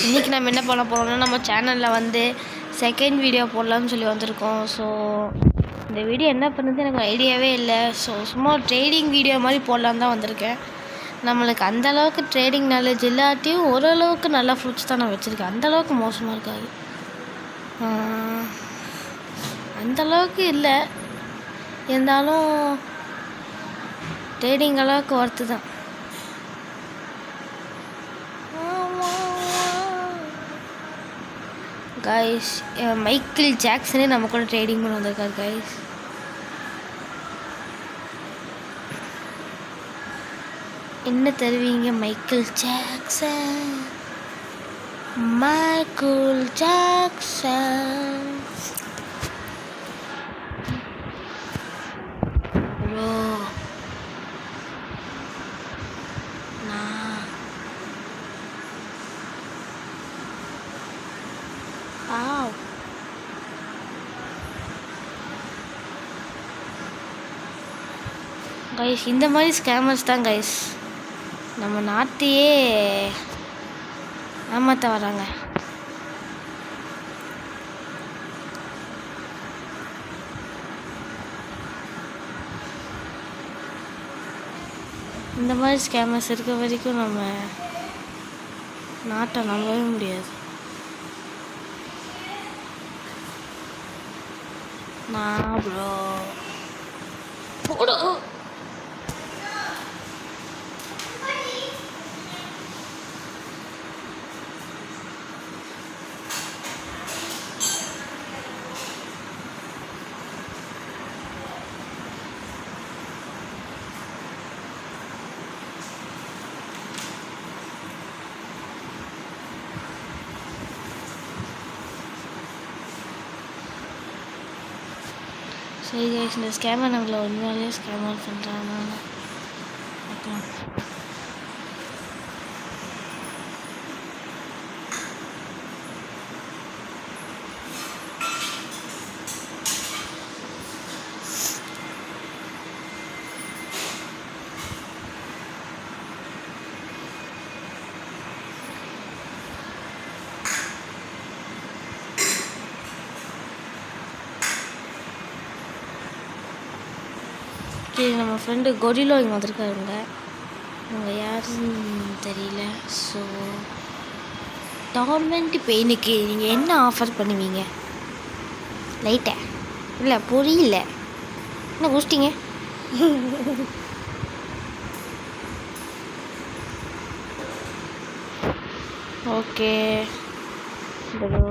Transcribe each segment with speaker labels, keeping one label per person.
Speaker 1: இன்றைக்கி நம்ம என்ன பண்ண போகிறோம்னா நம்ம சேனலில் வந்து செகண்ட் வீடியோ போடலான்னு சொல்லி வந்திருக்கோம். ஸோ இந்த வீடியோ என்ன பண்ணுறது எனக்கு ஐடியாவே இல்லை. ஸோ சும்மா ட்ரேடிங் வீடியோ மாதிரி போடலான்னு தான் வந்திருக்கேன். நம்மளுக்கு அந்தளவுக்கு ட்ரேடிங் நாலேஜ் இல்லாட்டியும் ஓரளவுக்கு நல்லா ஃப்ரூட்ஸ் தான் நான் வச்சுருக்கேன். அந்தளவுக்கு மோசமாக இருக்காது, அந்தளவுக்கு இல்லை, இருந்தாலும் ட்ரேடிங் அளவுக்கு ஒர்த்து தான். கைஸ் மைக்கேல் ஜாக்சனே நம்ம கூட ட்ரேடிங் பண்ண வந்திருக்காரு. கைஸ் என்ன தருவீங்க? Michael Jackson, Michael Jackson bro. Guys இந்த மாதிரி ஸ்கேமர்ஸ் தான் கைஸ் நம்ம நாட்டையே ஏமாற்ற வராங்க. இந்த மாதிரி ஸ்கேமர்ஸ் இருக்க வரைக்கும் நம்ம நாட்டை நம்பவே முடியாது. நான் ப்ரோ போடோ சரி கைஸ், இந்த ஸ்கேமர் நம்மளை உண்மையிலேயே ஸ்கேமர் பண்ணுறாங்க. பார்க்கலாம். நம்ம ஃப்ரெண்டு கொரிலோ இங்கே வந்திருக்காருங்க. அவங்க யாருன்னு தெரியல. ஸோ டோர்மெண்ட் பெயினுக்கு நீங்கள் என்ன ஆஃபர் பண்ணுவீங்க? லைட்டை இல்லை புரியல, என்ன குடிச்சிட்டிங்க? Okay bro.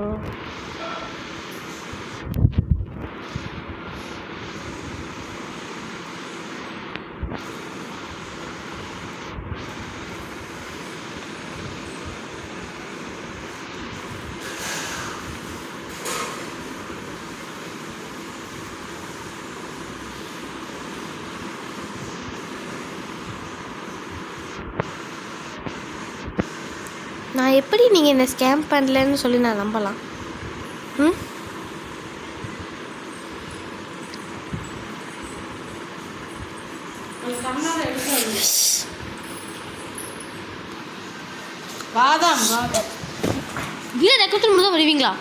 Speaker 1: நான் எப்படி நீங்கள் என்ன ஸ்கேம் பண்ணலன்னு சொல்லி நான் நம்பலாம்?
Speaker 2: வாதம்
Speaker 1: வீர ரெக்கத்தில் மட்டும் தான் வருவீங்களா?